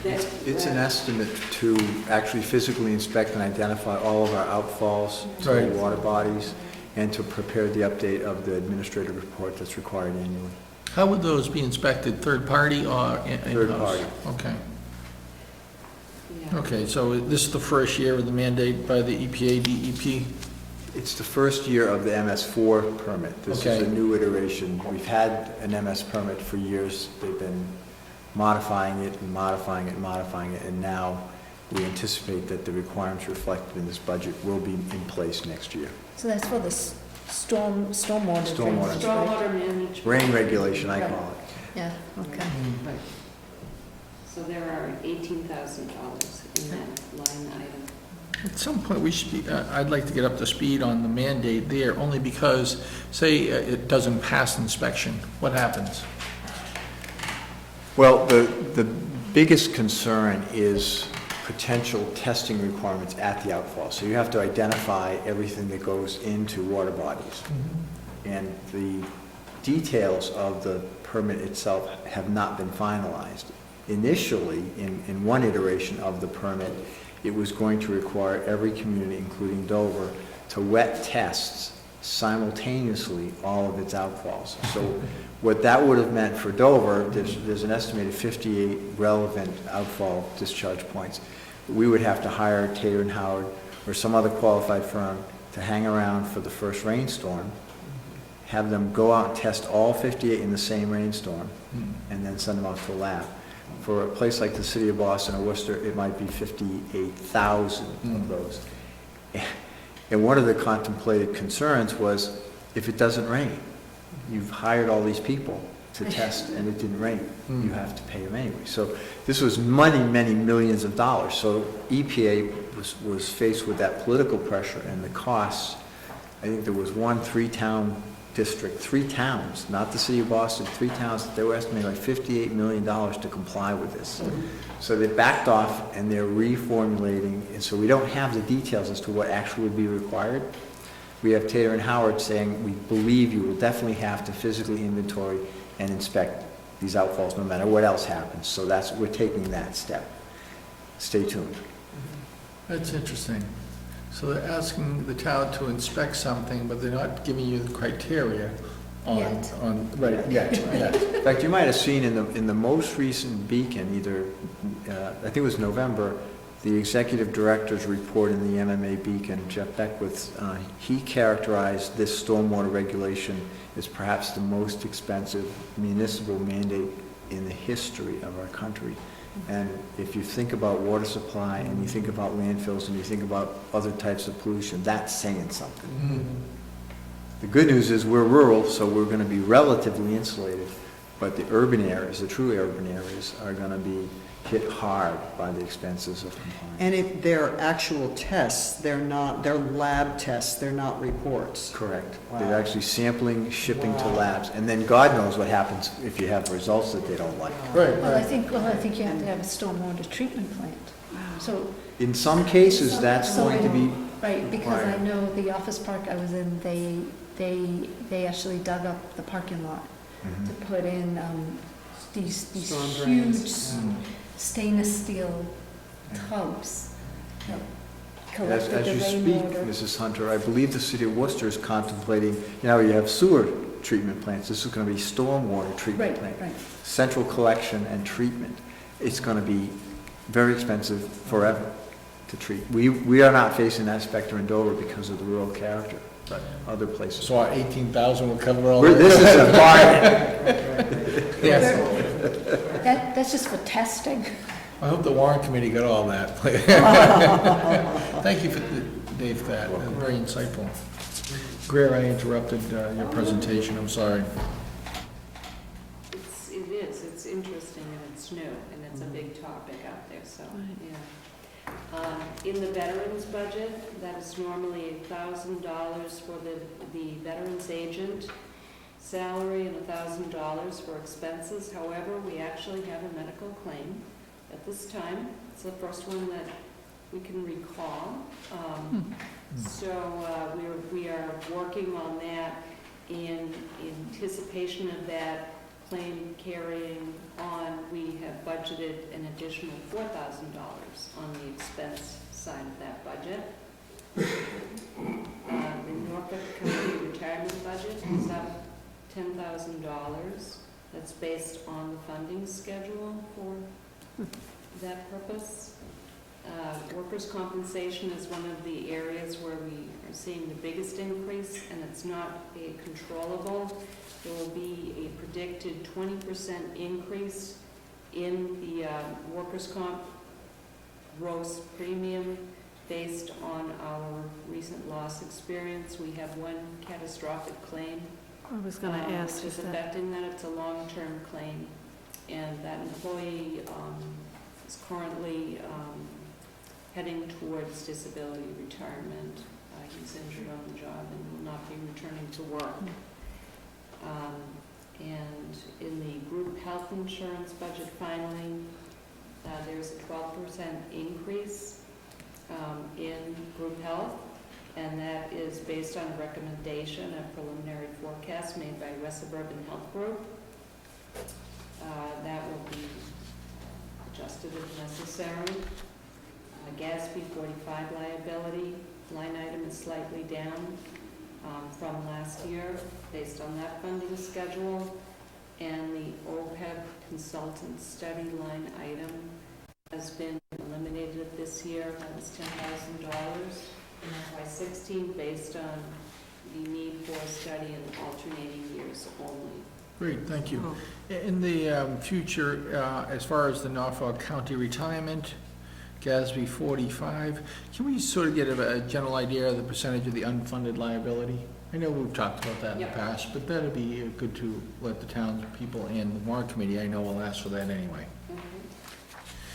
It's an estimate to actually physically inspect and identify all of our outfalls to Right. the water bodies, and to prepare the update of the administrative report that's required annually. How would those be inspected, third party or in-house? Third party. Okay. Yeah. Okay, so this is the first year of the mandate by the EPA, DEP? It's the first year of the MS4 permit. This is Okay. a new iteration. We've had an MS permit for years. They've been modifying it and modifying it and modifying it, and now we anticipate that the requirements reflected in this budget will be in place next year. So that's for the stormwater. Stormwater. drainage, right? Stormwater management. Rain regulation, I call it. Yeah, okay. So there are $18,000 in that line item. At some point, we should be, I'd like to get up to speed on the mandate there, only because, say, it doesn't pass inspection, what happens? Well, the biggest concern is potential testing requirements at the outfall. So you have to identify everything that goes into water bodies. And the details of the permit itself have not been finalized. Initially, in one iteration of the permit, it was going to require every community, including Dover, to wet tests simultaneously all of its outfalls. So what that would have meant for Dover, there's an estimated 58 relevant outfall discharge points. We would have to hire Tater and Howard or some other qualified firm to hang around for the first rainstorm, have them go out and test all 58 in the same rainstorm, and then send them out to a lab. For a place like the city of Boston or Worcester, it might be 58,000 of those. And one of the contemplated concerns was, if it doesn't rain, you've hired all these people to test and it didn't rain, you have to pay them anyway. So this was many millions of dollars. So EPA was faced with that political pressure and the costs. I think there was one 3-town district, 3 towns, not the city of Boston, 3 towns, they were estimating like $58 million to comply with this. So they backed off and they're reformulating, and so we don't have the details as to what actually would be required. We have Tater and Howard saying, we believe you will definitely have to physically inventory and inspect these outfalls no matter what else happens. So we're taking that step. Stay tuned. That's interesting. So they're asking the town to inspect something, but they're not giving you the criteria on. Yet. Right, yet. In fact, you might have seen in the most recent Beacon, either, I think it was November, the executive director's report in the MMA Beacon, Jeff Beckwith, he characterized this stormwater regulation as perhaps the most expensive municipal mandate in the history of our country. And if you think about water supply, and you think about landfills, and you think about other types of pollution, that's saying something. Mhm. The good news is we're rural, so we're going to be relatively insulated, but the urban areas, the true urban areas, are going to be hit hard by the expenses of compliance. And if they're actual tests, they're lab tests, they're not reports. Correct. Wow. They're actually sampling, shipping to Wow. labs, and then God knows what happens if you have results that they don't like. Right, Well, I right. think you have to have a stormwater treatment plant. So, In some cases, that's So- going to be, right, because I required. know the office park I was in, they actually dug up the parking lot Mhm. to put in these Storm huge drains. stainless steel tubs that collected as the you speak, rainwater. Mrs. Hunter, I believe the city of Worcester is contemplating, you have sewer treatment plants, this is going to be stormwater treatment Right, plant. right. Central collection and treatment. It's going to be very expensive forever to treat. We are not facing that specter in Dover because of the rural character, but other places. So our 18,000 will cover all We're- that? This is a bargain. Yes. That's just for testing. I hope the Warrant Committee got all that. Thank you, Dave, for that. Very insightful. Greer, I interrupted your presentation, I'm sorry. It's interesting and it's new, and it's a big topic out there, so, yeah. In the veterans budget, that is normally $1,000 for the veterans agent salary and $1,000 for expenses. However, we actually have a medical claim at this time. It's the first one that we can recall. So we are working on that in anticipation of that claim carrying on. We have budgeted an additional $4,000 on the expense side of that budget. The Norfolk County retirement budget is up $10,000. That's based on the funding schedule for that purpose. Workers' compensation is one of the areas where we are seeing the biggest increase, and it's not a controllable. There will be a predicted 20% increase in the workers' comp gross premium based on our recent loss experience. We have one catastrophic claim. I was gonna ask which is if that- affecting that. It's a long-term claim, and that employee is currently heading towards disability retirement. He's injured on the job and will not be returning to work. And in the group health insurance budget, finally, there's a 12% increase in group health, and that is based on a recommendation, a preliminary forecast made by West Suburban Health Group. That will be adjusted if necessary. GASB 45 liability line item is slightly down from last year based on that funding schedule. And the OPEB consultant study line item has been eliminated this year. That was $10,000 in FY16 based on the need for a study in alternating years only. Great, thank you. In the future, as far as the Norfolk County retirement, GASB 45, can we sort of get a general idea of the percentage of the unfunded liability? I know we've talked about that in the Yep. past, but that'd be good to let the townspeople and the warrant committee, I know, will ask for that anyway.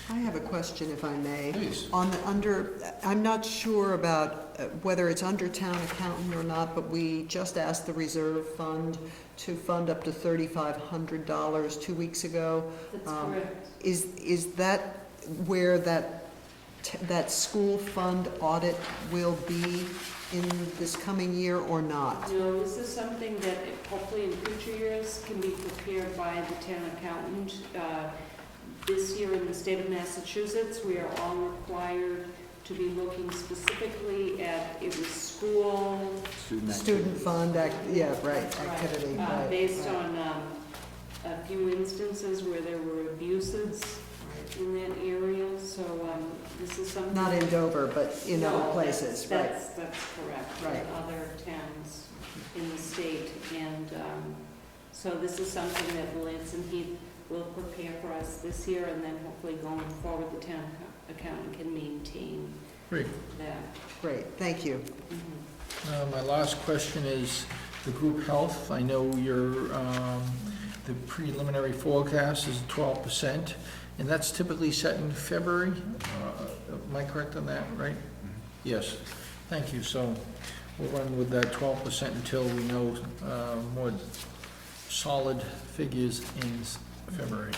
I have a question, if I may. Please. On the under, I'm not sure about whether it's under town accountant or not, but we just asked the reserve fund to fund up to $3,500 2 weeks ago. That's correct. Is that where that school fund audit will be in this coming year or not? No, this is something that hopefully in future years can be prepared by the town accountant. This year in the state of Massachusetts, we are all required to be looking specifically at, it was school. Student fund, activity, right. Based right. on a few instances where there were abuses in that area, so this is something. Not in Dover, but in No, other places, right? That's correct, Right. in other towns in the state. And so this is something that Lance and Heath will prepare for us this year, and then hopefully going forward, the town accountant can maintain Great. that. Great, thank you. Mhm. My last question is the group health. I know your, the preliminary forecast is 12%, and that's typically set in February. Am I correct on that, right? Yes, thank you. So we'll run with that 12% until we know more solid figures in February.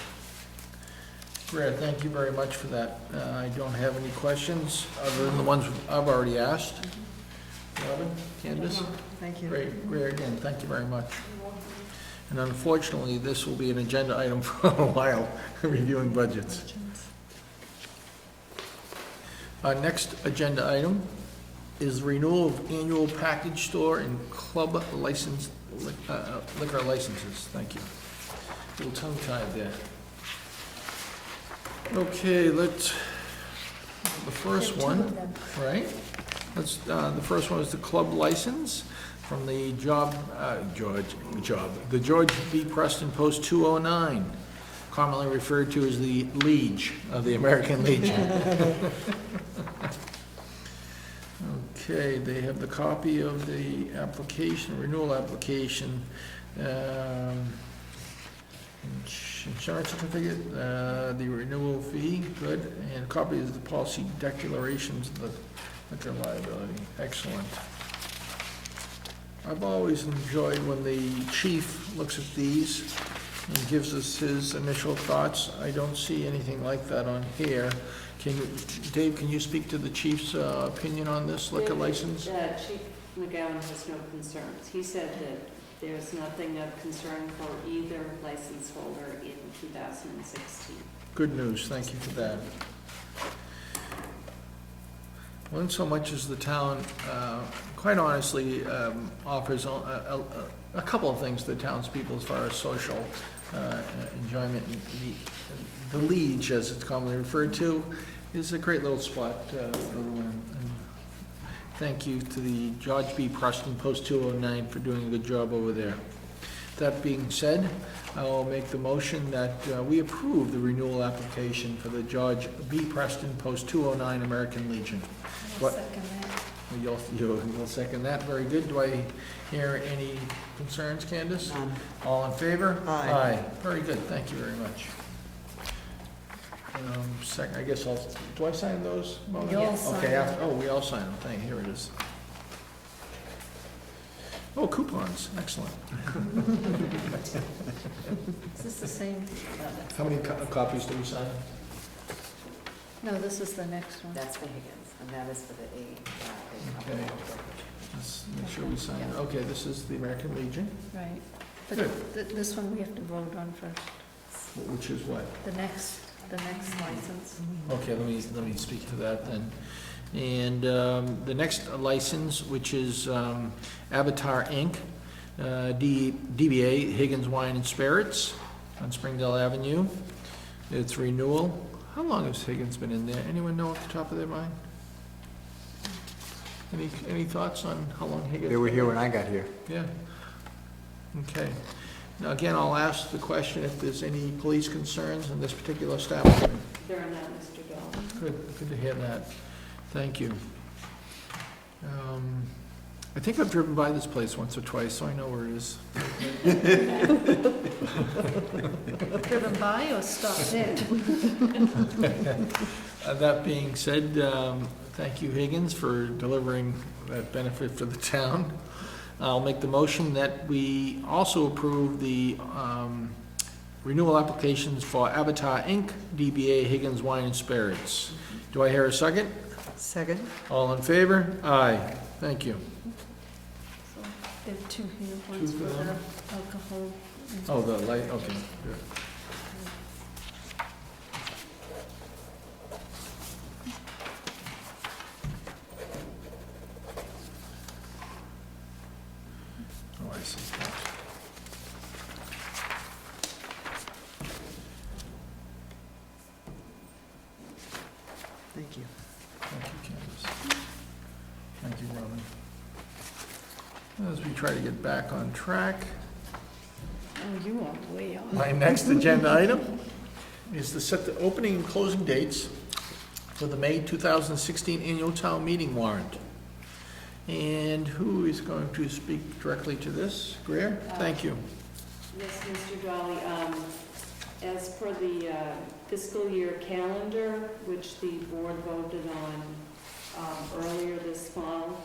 Great, thank you very much for that. I don't have any questions other than the ones I've already asked. Robin, Candace? Thank you. Great, again, thank you very much. And unfortunately, this will be an agenda item for a while, reviewing budgets. Our next agenda item is renewal of annual package store and club license, liquor licenses. Thank you. A little tongue-tied there. Okay, the first There are two one, of them. right? The first one is the club license from the the George B. Preston Post 209, commonly referred to as the Liege of the American Legion. Okay, they have the copy of the application, renewal application, insurance certificate, the renewal fee, good, and copies of the policy declarations of the liquor liability. Excellent. I've always enjoyed when the chief looks at these and gives us his initial thoughts. I don't see anything like that on here. Dave, can you speak to the chief's opinion on this liquor license? Chief McGowan has no concerns. He said that there's nothing of concern for either license holder in 2016. Good news, thank you for that. Well, in so much as the town, quite honestly, offers a couple of things to the townspeople as far as social enjoyment. The Liege, as it's commonly referred to, is a great little spot for everyone. And thank you to the George B. Preston Post 209 for doing a good job over there. That being said, I'll make the motion that we approve the renewal application for the George B. Preston Post 209 American Legion. I'll second that. You'll second that, very good. Do I hear any concerns, Candace? None. All in favor? Aye. Very good, thank you very much. Second, I guess do I sign those? Mona? You'll sign Okay, them. we all sign them, thank you, here it is. Oh, coupons, excellent. Is this the same? How many copies do we sign? No, this is the next one. That's for Higgins, and that is for the A. Okay. Let's make sure we sign it. Okay, this is the American Legion, Right. But Good. this one we have to vote on first. which is what? The next license. Okay, let me speak to that then. And the next license, which is Avatar Inc., DBA Higgins Wine and Spirits on Springdale Avenue. It's renewal. How long has Higgins been in there? Anyone know off the top of their mind? Any thoughts on how long Higgins? They were been here there? when I got here. Yeah. Okay. Now, again, I'll ask the question if there's any police concerns in this particular establishment. There are none, Mr. Bell. Good to hear that. Thank you. I think I've driven by this place once or twice, so I know where it is. Driven by or stopped in? That being said, thank you, Higgins, for delivering that benefit for the town. I'll make the motion that we also approve the renewal applications for Avatar Inc., DBA Higgins Wine and Spirits. Do I hear a second? Second? All in favor? Aye. Thank you. So there are two here, one's Two for for the them? alcohol. Oh, the light, okay, good. Oh, I see. Thank you. Thank you, Candace. Thank you, Robin. As we try to get back on track, Oh, you are way off. my next agenda item is to set the opening and closing dates for the May 2016 annual town meeting warrant. And who is going to speak directly to this? Greer? Thank you. Yes, Mr. Dolly, as per the fiscal year calendar, which the board voted on earlier this fall,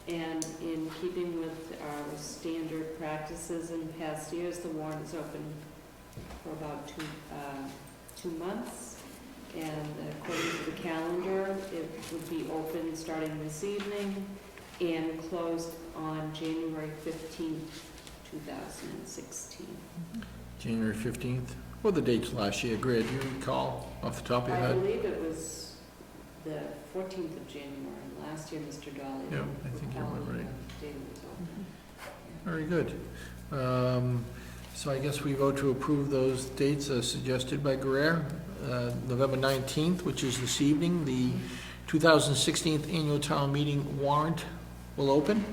and in keeping with our standard practices in past years, the warrant is open for about two months. And according to the calendar, it would be open starting this evening and closed on January 15th, 2016. January 15th. What were the dates last year? Greer, do you recall off the top of your I head? believe it was the 14th of January last year, Mr. Dolly. Yeah, I think you were right. David was open. Very good. So I guess we vote to approve those dates as suggested by Guerrero. November 19th, which is this evening, the 2016 annual town meeting warrant will open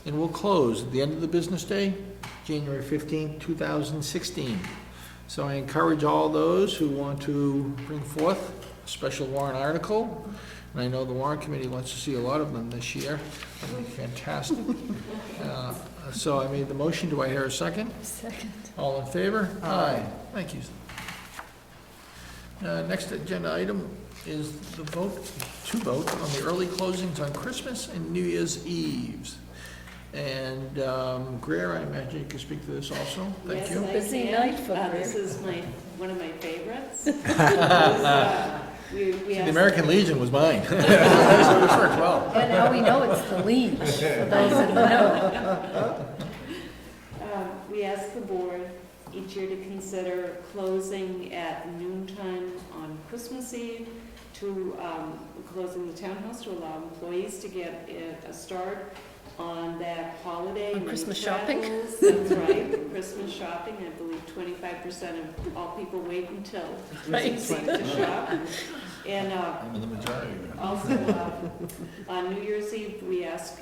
and will close at the end of the business day, January 15th, 2016. So I encourage all those who want to bring forth a special warrant article, and I know the warrant committee wants to see a lot of them this year. That'd be fantastic. So I made the motion. Do I hear a second? Second. All in favor? Aye. Thank you. Next agenda item is the vote, to vote on the early closings on Christmas and New Year's Eves. And Greer, I imagine you can speak to this also. Thank you. Yes, I Busy can. night for This Greer. is one of my favorites. We The asked- American Legion was mine. So it worked well. And now we know it's the Leech, for those that don't know. We ask the board each year to consider closing at noontime on Christmas Eve, to closing the townhouse to allow employees to get a start on that holiday. On Many Christmas shopping? travels, That's right, Christmas shopping. I believe 25% of all people wait until Christmas Eve to shop. And I'm in the majority. also, on New Year's Eve, we ask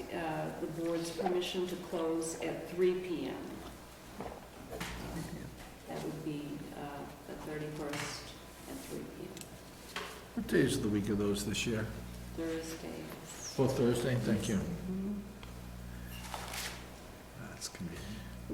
the board's permission to close at 3 p.m. That would be the 31st at 3 p.m. What days of the week are those this year? Thursdays. Both Thursday, thank you. That's convenient.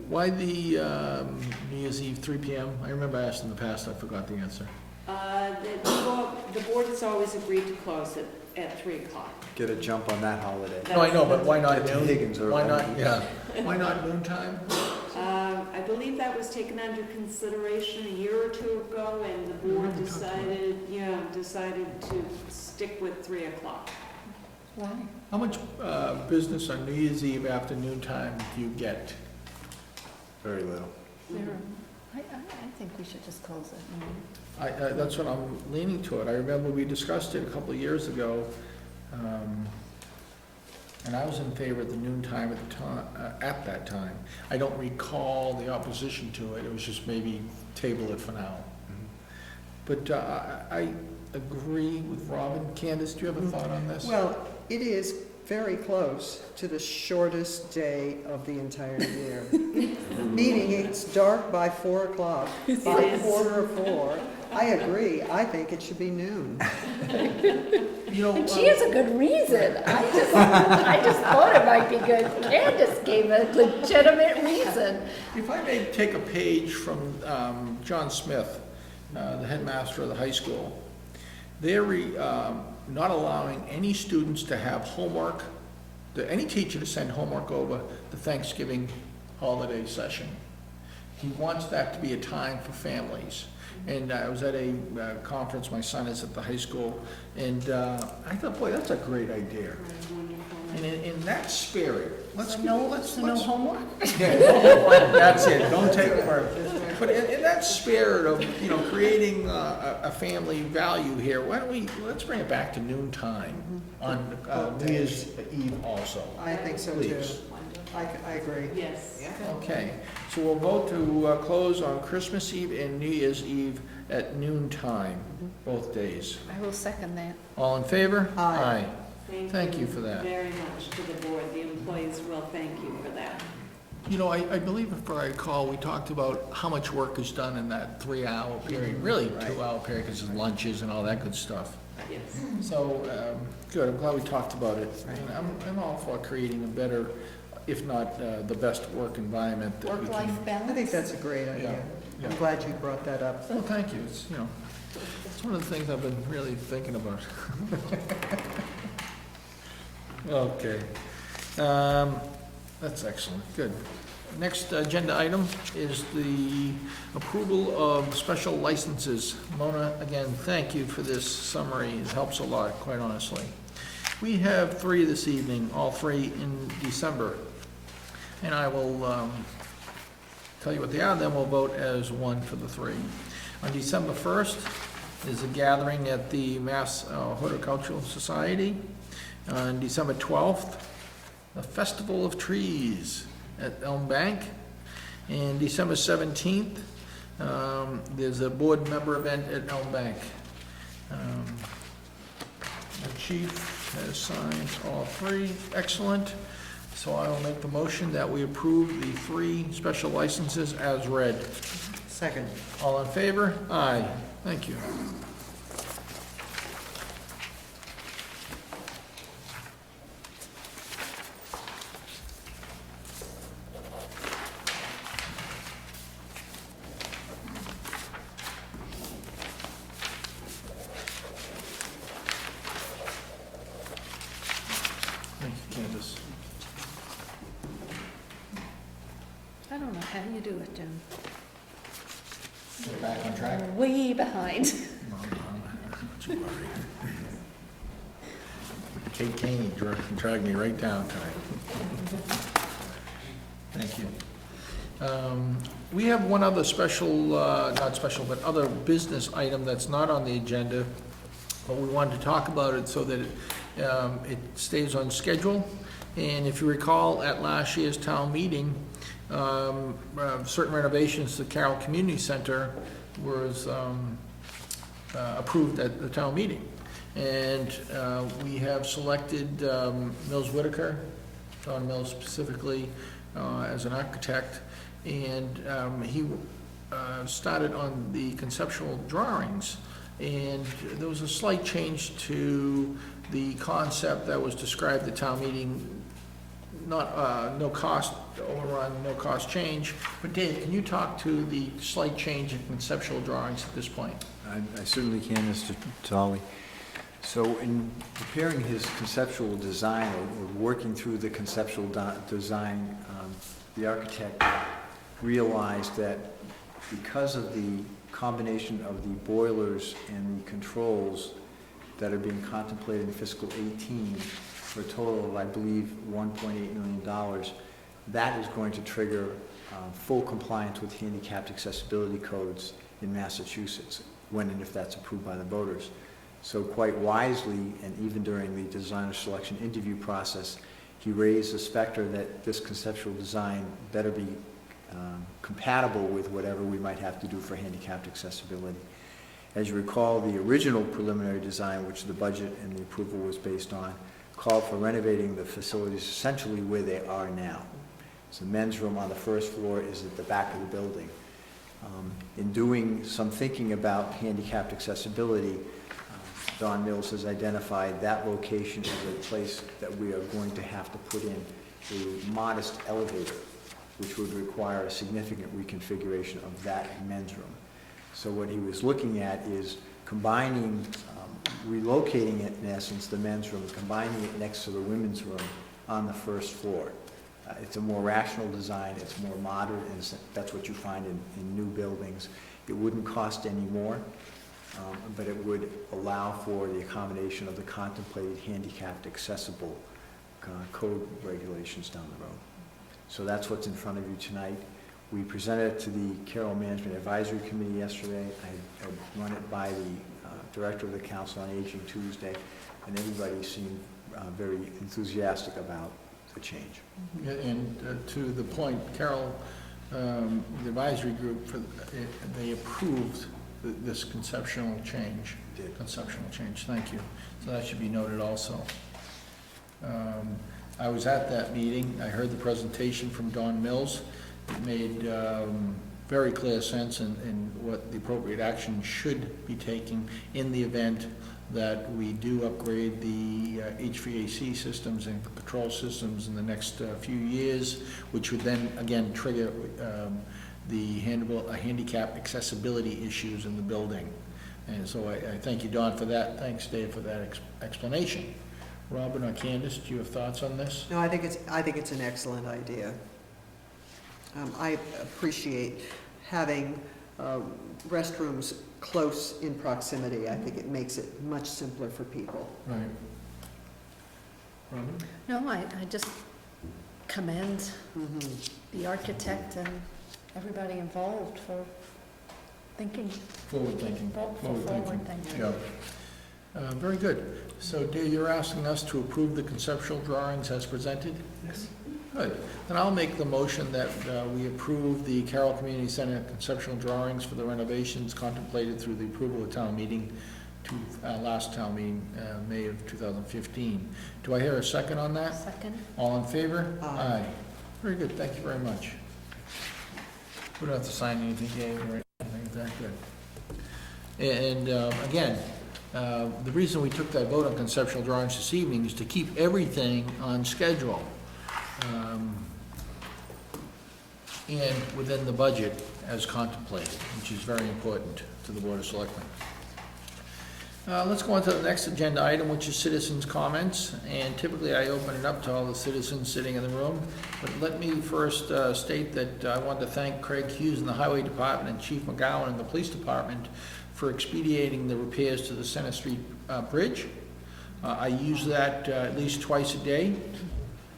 Why the New Year's Eve, 3 p.m.? I remember I asked in the past, I forgot the answer. The board has always agreed to close it at 3 o'clock. Get a jump on that holiday. No, I know, but why not Get to noon? Higgins or- Why not, yeah, why not noontime? I believe that was taken under consideration a year or two ago, and the board decided to stick with 3 o'clock. Why? How much business on New Year's Eve after noontime do you get? Very little. I think we should just close it. That's what I'm leaning toward. I remember we discussed it a couple of years ago, and I was in favor of the noontime at the time, at that time. I don't recall the opposition to it. It was just maybe table it for now. But I agree with Robin. Candace, do you have a thought on this? Well, it is very close to the shortest day of the entire year. Meaning it's dark by 4 o'clock, by is. 4:45. I agree. I think it should be noon. You know, She has a good reason. I just thought it might be good. Candace gave a legitimate reason. if I may take a page from John Smith, the headmaster of the high school, they're not allowing any students to have homework, any teacher to send homework over the Thanksgiving holiday session. He wants that to be a time for families. And I was at a conference, my son is at the high school, and I thought, boy, that's a great idea. And in that spirit, let's No homework? yeah, that's it, don't take it for, but in that spirit of, you know, creating a family value here, let's bring it back to noontime on New Year's Eve also. I think so too. Please. I agree. Yes. Okay, so we'll vote to close on Christmas Eve and New Year's Eve at noontime, both days. I will second that. All in favor? Aye. Thank you for that. Very much to the board. The employees will thank you for that. You know, I believe if I recall, we talked about how much work is done in that 3-hour period, really 2-hour period, because of lunches and all that good stuff. Yes. So, good, I'm glad we talked about it. And I'm all for creating a better, if not the best work environment that we can. Work-life balance? I think that's a great idea. Yeah. I'm glad you brought that up. Well, thank you, it's, you know, it's one of the things I've been really thinking about. Okay, that's excellent, good. Next agenda item is the approval of special licenses. Mona, again, thank you for this summary, it helps a lot, quite honestly. We have 3 this evening, all 3 in December, and I will tell you what they are, then we'll vote as one for the 3. On December 1st is a gathering at the Mass Horticultural Society. On December 12th, the Festival of Trees at Elm Bank. And December 17th, there's a board member event at Elm Bank. The chief has signed all 3, excellent. So I will make the motion that we approve the 3 special licenses as read. Second. All in favor? Aye. Thank you. Thank you, Candace. I don't know how you do it, Jim. Get back on track. Way behind. Kate Caney dragged me right down tonight. Thank you. We have one other special, not special, but other business item that's not on the agenda, but we wanted to talk about it so that it stays on schedule. And if you recall, at last year's town meeting, certain renovations to the Carroll Community Center was approved at the town meeting. And we have selected Mills Whitaker, John Mills specifically, as an architect. And he started on the conceptual drawings. And there was a slight change to the concept that was described at town meeting. Not, no cost overrun, no cost change. But Dave, can you talk to the slight change in conceptual drawings at this point? I certainly can, Mr. Tolly. So in preparing his conceptual design, or working through the conceptual design, the architect realized that because of the combination of the boilers and the controls that are being contemplated in fiscal 18 for a total of, I believe, $1.8 million, that is going to trigger full compliance with handicapped accessibility codes in Massachusetts, when and if that's approved by the voters. So quite wisely, and even during the designer selection interview process, he raised the specter that this conceptual design better be compatible with whatever we might have to do for handicapped accessibility. As you recall, the original preliminary design, which the budget and the approval was based on, called for renovating the facilities essentially where they are now. So the men's room on the first floor is at the back of the building. In doing some thinking about handicapped accessibility, Don Mills has identified that location as a place that we are going to have to put in a modest elevator, which would require a significant reconfiguration of that men's room. So what he was looking at is combining, relocating it, in essence, the men's room, combining it next to the women's room on the first floor. It's a more rational design, it's more modern, and that's what you find in new buildings. It wouldn't cost any more, but it would allow for the accommodation of the contemplated handicapped accessible code regulations down the road. So that's what's in front of you tonight. We presented it to the Carroll Management Advisory Committee yesterday. I run it by the Director of the Council on Aging Tuesday, and everybody seemed very enthusiastic about the change. And to the point, Carol, the advisory group, they approved this conceptual change. Conceptual change, thank you. So that should be noted also. I was at that meeting. I heard the presentation from Don Mills. It made very clear sense in what the appropriate action should be taken in the event that we do upgrade the HVAC systems and control systems in the next few years, which would then again trigger the handicap accessibility issues in the building. And so I thank you, Don, for that. Thanks, Dave, for that explanation. Robin or Candace, do you have thoughts on this? No, I think it's an excellent idea. I appreciate having restrooms close in proximity. I think it makes it much simpler for people. Right. Robin? No, I just commend the architect and everybody involved for thinking. Forward thinking. Forward thinking. Yeah. Very good. So, Dave, you're asking us to approve the conceptual drawings as presented? Yes. Good. Then I'll make the motion that we approve the Carroll Community Center conceptual drawings for the renovations contemplated through the approval of town meeting last town meeting, May of 2015. Do I hear a second on that? Second. All in favor? Aye. Very good. Thank you very much. We don't have to sign anything, Dave, or anything like that. Good. And again, the reason we took that vote on conceptual drawings this evening is to keep everything on schedule. And within the budget as contemplated, which is very important to the Board of Selectmen. Let's go on to the next agenda item, which is citizens' comments. And typically I open it up to all the citizens sitting in the room. But let me first state that I want to thank Craig Hughes in the Highway Department and Chief McGowan in the Police Department for expediting the repairs to the Center Street Bridge. I use that at least twice a day,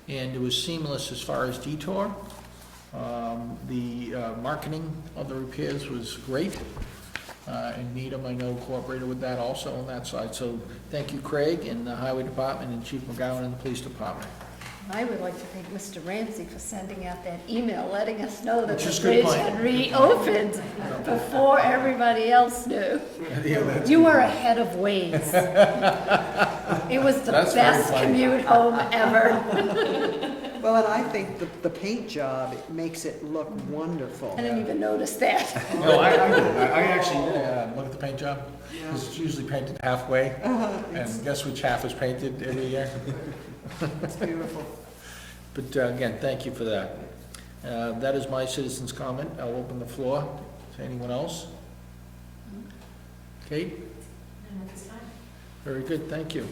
and it was seamless as far as detour. The marketing of the repairs was great, and Needham, I know, cooperated with that also on that side. So thank you, Craig, and the Highway Department, and Chief McGowan and the Police Department. I would like to thank Mr. Ramsey for sending out that email, letting us know that Which is the a good bridge point. had reopened before everybody else knew. You were ahead of ways. It was the That's very best funny. commute home ever. Well, and I think the paint job makes it look wonderful. I didn't even notice that. No, I did. I actually look at the paint job. It's usually painted halfway, and guess which half is painted every year? It's beautiful. But again, thank you for that. That is my citizen's comment. I'll open the floor to anyone else. Kate? And at this time. Very good, thank you.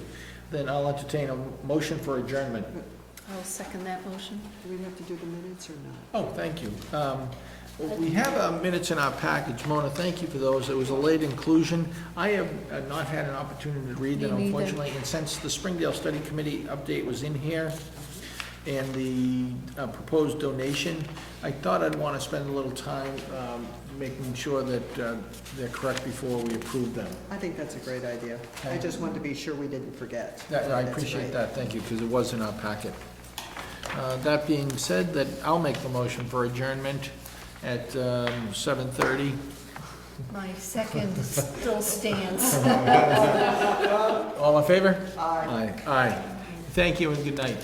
Then I'll entertain a motion for adjournment. I'll second that motion. Do we have to do the minutes or not? Oh, thank you. We have minutes in our package. Mona, thank you for those. It was a late inclusion. I have not had an opportunity to read them, Me neither. unfortunately, and since the Springdale Study Committee update was in here, and the proposed donation, I thought I'd want to spend a little time making sure that they're correct before we approve them. I think that's a great idea. I just wanted to be sure we didn't forget. I That's appreciate great. that, thank you, because it was in our packet. That being said, that I'll make the motion for adjournment at 7:30. My second still stands. All in favor? Aye. Aye. Thank you and good night.